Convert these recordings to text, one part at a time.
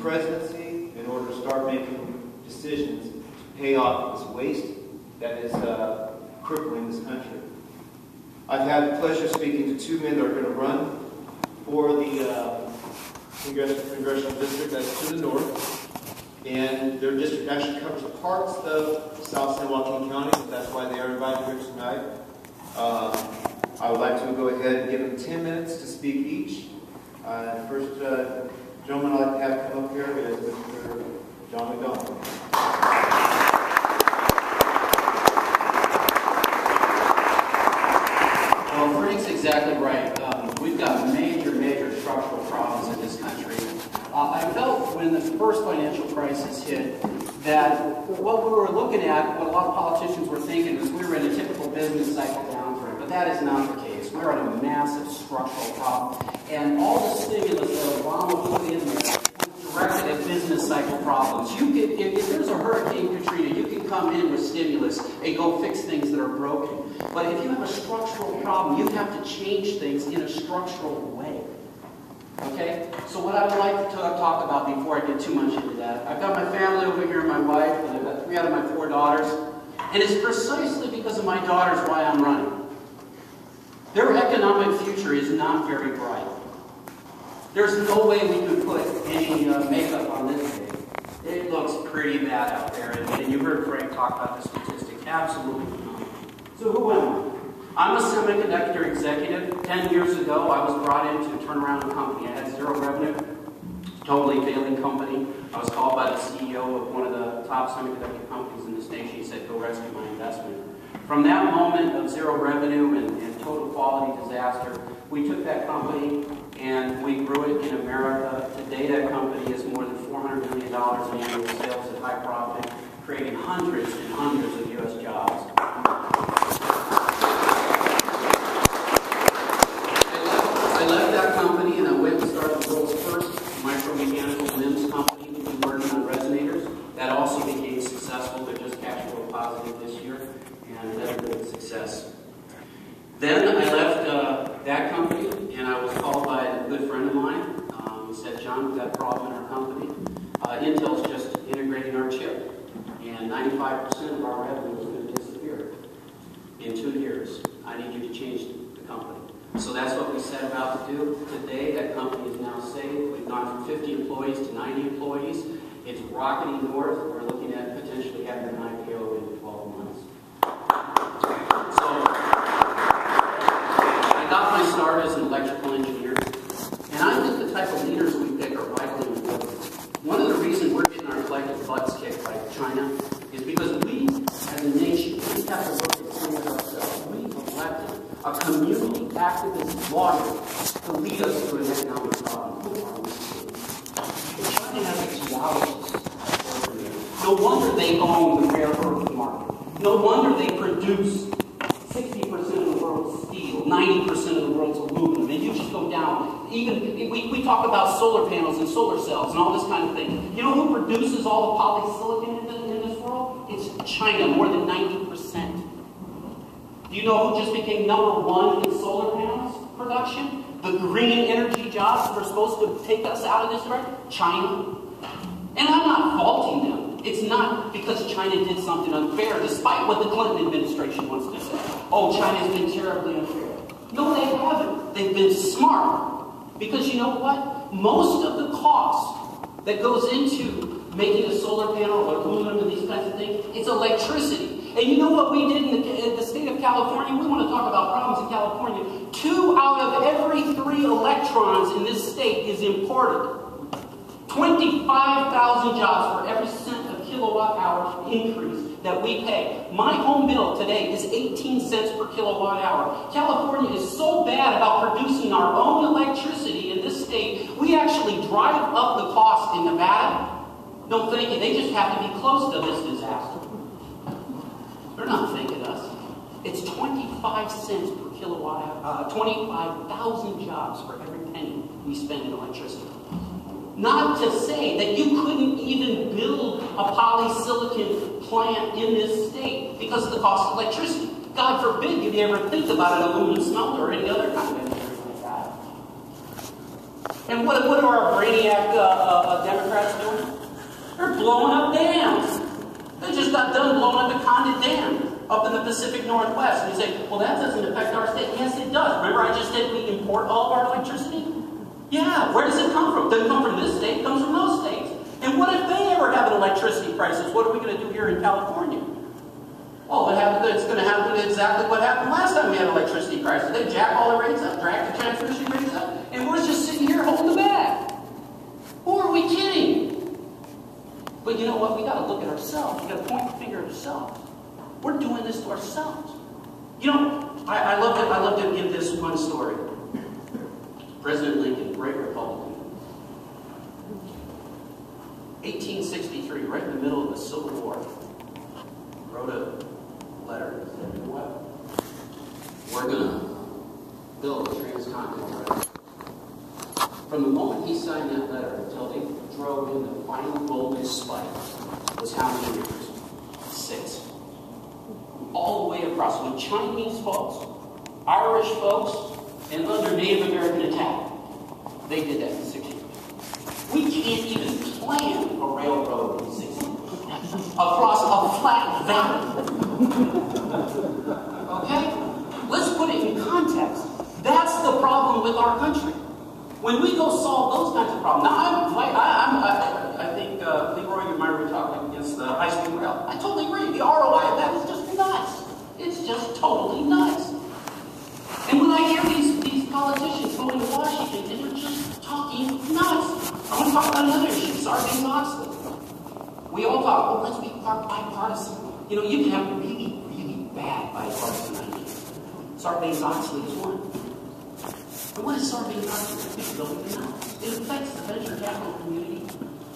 presidency in order to start making decisions to pay off this waste that is crippling this country. I've had the pleasure of speaking to two men that are going to run for the congressional district that's to the north. And their district actually covers parts of South San Joaquin County, so that's why they are invited here tonight. I would like to go ahead and give them 10 minutes to speak each. First gentleman I'd like to have come up here is Mr. John McDonald. Well, Frank's exactly right. We've got major structural problems in this country. I felt when the first financial crisis hit that what we were looking at, what a lot of politicians were thinking, was we were in a typical business cycle downturn. But that is not the case. We're in a massive structural problem. And all the stimulus that Obama put in there directed at business cycle problems. If there's a Hurricane Katrina, you can come in with stimulus and go fix things that are broken. But if you have a structural problem, you have to change things in a structural way. Okay? So what I would like to talk about before I get too much into that, I've got my family over here, my wife, and I've got 3 out of my 4 daughters. And it's precisely because of my daughters why I'm running. Their economic future is not very bright. There's no way we can put any makeup on this thing. It looks pretty bad out there. And you heard Frank talk about the statistics. Absolutely not. So who am I? I'm a semiconductor executive. 10 years ago, I was brought in to turn around a company. I had 0 revenue, totally failing company. I was called by the CEO of one of the top semiconductor companies in this nation. He said, go rescue my investment. From that moment of 0 revenue and total quality disaster, we took that company and we grew it in America. Today, that company is more than $400 million in annual sales at high profit, creating hundreds and hundreds of U.S. jobs. I left that company and I went and started the world's first micromechanical limbs company working on resonators. That also became successful. They're just cash flow positive this year and had a good success. Then I left that company and I was called by a good friend of mine. He said, John, we've got a problem in our company. Intel's just integrating our chip and 95% of our revenue is going to disappear in 2 years. I need you to change the company. So that's what we set about to do. Today, that company is now saved. We've gone from 50 employees to 90 employees. It's rocketing north. We're looking at potentially having an IPO in 12 months. So I got my start as an electrical engineer. And I think the type of leaders we pick are vitally important. One of the reasons we're getting our collective butts kicked by China is because we, as a nation, we have to look at things ourselves. We've elected a community activist lawyer to lead us through an economic problem. China has a geologist. No wonder they own the rare earth market. No wonder they produce 60% of the world's steel, 90% of the world's aluminum. And you just go down. Even we talk about solar panels and solar cells and all this kind of thing. You know who produces all the polysilicon in this world? It's China, more than 90%. Do you know who just became #1 in solar panels production? The green energy jobs that are supposed to take us out of this direction? China. And I'm not faulting them. It's not because China did something unfair, despite what the Clinton administration wants to say. Oh, China's been terribly unfair. No, they haven't. They've been smart. Because you know what? Most of the cost that goes into making a solar panel or aluminum and these kinds of things, it's electricity. And you know what we did in the state of California? We want to talk about problems in California. 2 out of every 3 electrons in this state is imported. 25,000 jobs for every cent of kilowatt hour increase that we pay. My home bill today is 18 cents per kilowatt hour. California is so bad about producing our own electricity in this state, we actually drive up the cost in Nevada. No, thank you. They just have to be close to this disaster. They're not thanking us. It's 25 cents per kilowatt hour, 25,000 jobs for every penny we spend in electricity. Not to say that you couldn't even build a polysilicon plant in this state because of the cost of electricity. God forbid you'd ever think about an aluminum smelter or any other kind of engineering like that. And what are our brainiac Democrats doing? They're blowing up dams. They just got done blowing up the Condon Dam up in the Pacific Northwest. And you say, well, that doesn't affect our state. Yes, it does. Remember I just said we import all of our electricity? Yeah, where does it come from? It doesn't come from this state, it comes from those states. And what if they ever have an electricity crisis? What are we going to do here in California? Oh, it's going to happen exactly what happened last time we had an electricity crisis. They jack all the rates up, drag the transmission rates up, and we're just sitting here holding the bag. Who are we kidding? But you know what? We got to look at ourselves. We got to point the finger at ourselves. We're doing this to ourselves. You know, I love to give this one story. President Lincoln, great Republican. 1863, right in the middle of the Civil War, wrote a letter and said, you know what? We're going to build a transcontinental railroad. From the moment he signed that letter until they drove in the final golden spike was how many years? 6. All the way across. When Chinese folks, Irish folks, and under Native American attack, they did that in 6 years. We can't even plan a railroad in 6 years across a flat valley. Okay? Let's put it in context. That's the problem with our country. When we go solve those kinds of problems. Now, I think Leroy, you might be talking against the high-speed rail. I totally agree. The ROI of that is just nuts. It's just totally nuts. And when I hear these politicians going to Washington, and they're just talking nuts. I want to talk about another issue, Sarbanes-Oxley. We all talk, oh, let's be bipartisan. You know, you can have really, really bad bipartisan ideas. Sarbanes-Oxley is one. But what is Sarbanes-Oxley? It affects the venture capital community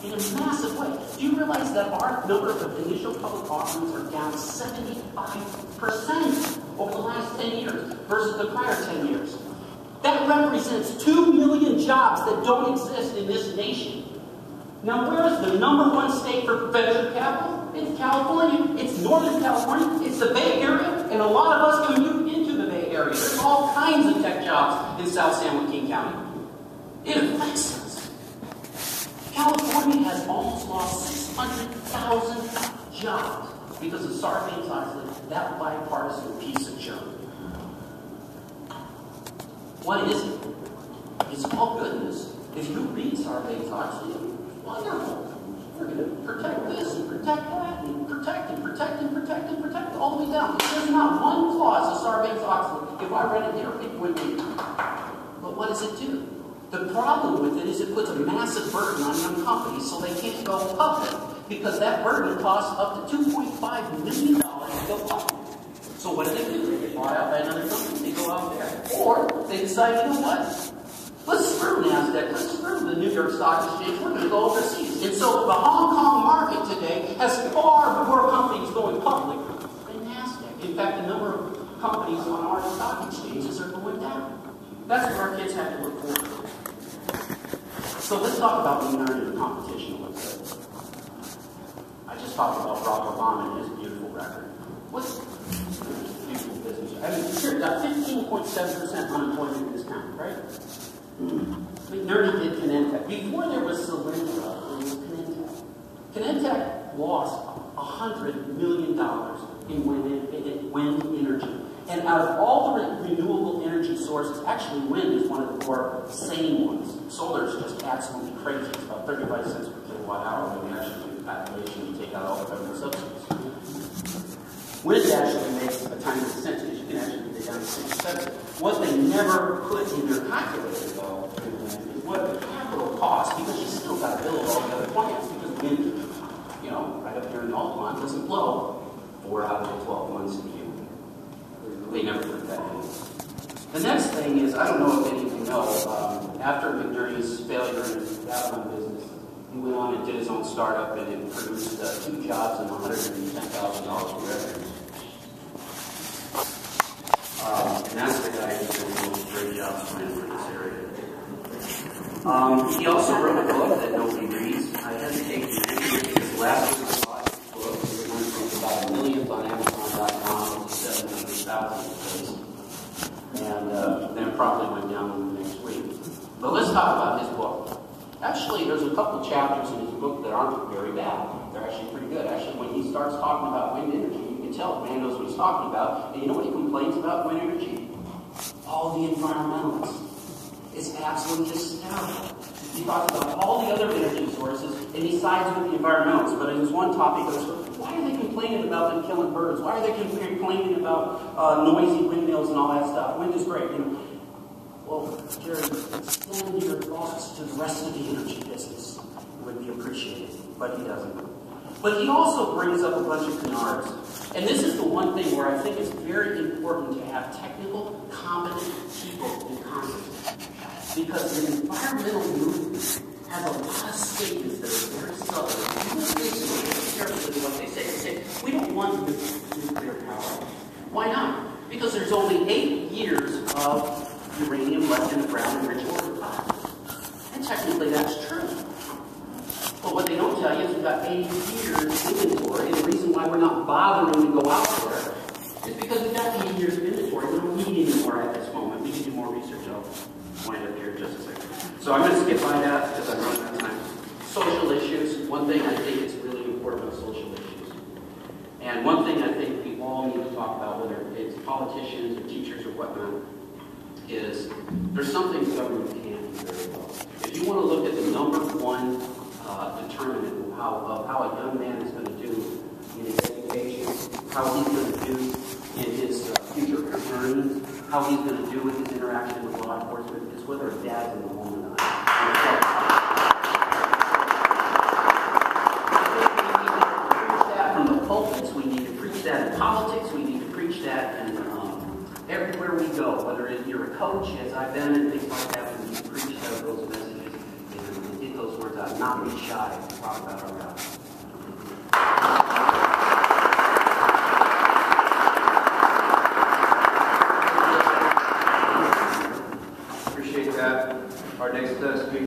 in a massive way. Do you realize that our number of initial public offerings are down 75% over the last 10 years versus the prior 10 years? That represents 2 million jobs that don't exist in this nation. Now, where is the #1 state for venture capital? It's California. It's Northern California. It's the Bay Area. And a lot of us commute into the Bay Area. There's all kinds of tech jobs in South San Joaquin County. It affects us. California has almost lost 600,000 jobs because of Sarbanes-Oxley, that bipartisan piece of junk. What is it? It's all goodness. If you read Sarbanes-Oxley, it's wonderful. We're going to protect this and protect that and protect and protect and protect and protect all the way down. There's not one clause of Sarbanes-Oxley. If I read it here, it would be. But what does it do? The problem with it is it puts a massive burden on young companies so they can't go public because that burden costs up to $2.5 million to go public. So what do? They get bought out by another company. They go out there. Or they decide, you know what? Let's screw NASDAQ. Let's screw the New York Stock Exchange. We're going to go overseas. And so the Hong Kong market today has far more companies going public than NASDAQ. In fact, the number of companies on our stock exchanges are going down. That's what our kids have to look forward to. So let's talk about the narrative competition a little bit. I just talked about Barack Obama and his beautiful record. What's beautiful business? I mean, sure, got 15.7% unemployment in this county, right? McDonald did Connecticut. Before there was Solyndra, there was Connecticut. Connecticut lost $100 million in wind energy. And out of all the renewable energy sources, actually wind is one of the more sane ones. Solar is just absolutely crazy. It's about 35 cents per kilowatt hour when you actually do the calculation and take out all the government subsidies. Wind actually makes a tiny percentage. You can actually get it down to 6%. What they never put in their calculator, though, is what the capital costs, because you still got to build all the other plants, because wind, you know, right up here in Altamont doesn't blow 4 out of the 12 months of the year. They never put that in. The next thing is, I don't know if any of you know, after McNerney's failure in his Babylon business, he went on and did his own startup, and it produced 2 jobs and $110,000 in revenue. And that's the guy who's doing a great job planning for this area. He also wrote a book that nobody reads. I hesitate to mention it because last week I bought this book. It went from about 1 million on Amazon.com to 700,000 places. And then it probably went down the next week. But let's talk about his book. Actually, there's a couple chapters in his book that aren't very bad. They're actually pretty good. Actually, when he starts talking about wind energy, you can tell the man knows what he's talking about. And you know what he complains about wind energy? All the environmentalists. It's absolutely hysterical. He talks about all the other energy sources, and he sides with the environmentalists. But in this one topic, why are they complaining about them killing birds? Why are they complaining about noisy windmills and all that stuff? Wind is great. You know, well, Jerry, extend your thoughts to the rest of the energy business. It would be appreciated, but he doesn't. But he also brings up a bunch of canards. And this is the one thing where I think it's very important to have technical, competent people in Congress. Because the environmental movement has a lot of statements that are very subtle. You have to listen carefully to what they say. They say, we don't want nuclear power. Why not? Because there's only 8 years of uranium left in the ground in rich order. And technically that's true. But what they don't tell you is we've got 80 years inventory, and the reason why we're not bothering to go out there is because we've got 80 years of inventory. We don't need any more at this moment. We can do more research. I'll wind up here in just a second. So I'm going to skip by that because I'm running out of time. Social issues. One thing I think is really important about social issues. And one thing I think we all need to talk about, whether it's politicians or teachers or whatnot, is there's something government can't do very well. If you want to look at the number one determinant of how a young man is going to do in his education, how he's going to do in his future earnings, how he's going to do with his interaction with law enforcement, is whether his dad's in the home or not. From the pulpits, we need to preach that in politics, we need to preach that in everywhere we go, whether you're a coach, as I've been, and things like that, we need to preach those messages and get those words out, not be shy to talk about our God. Appreciate that. Our next speaker.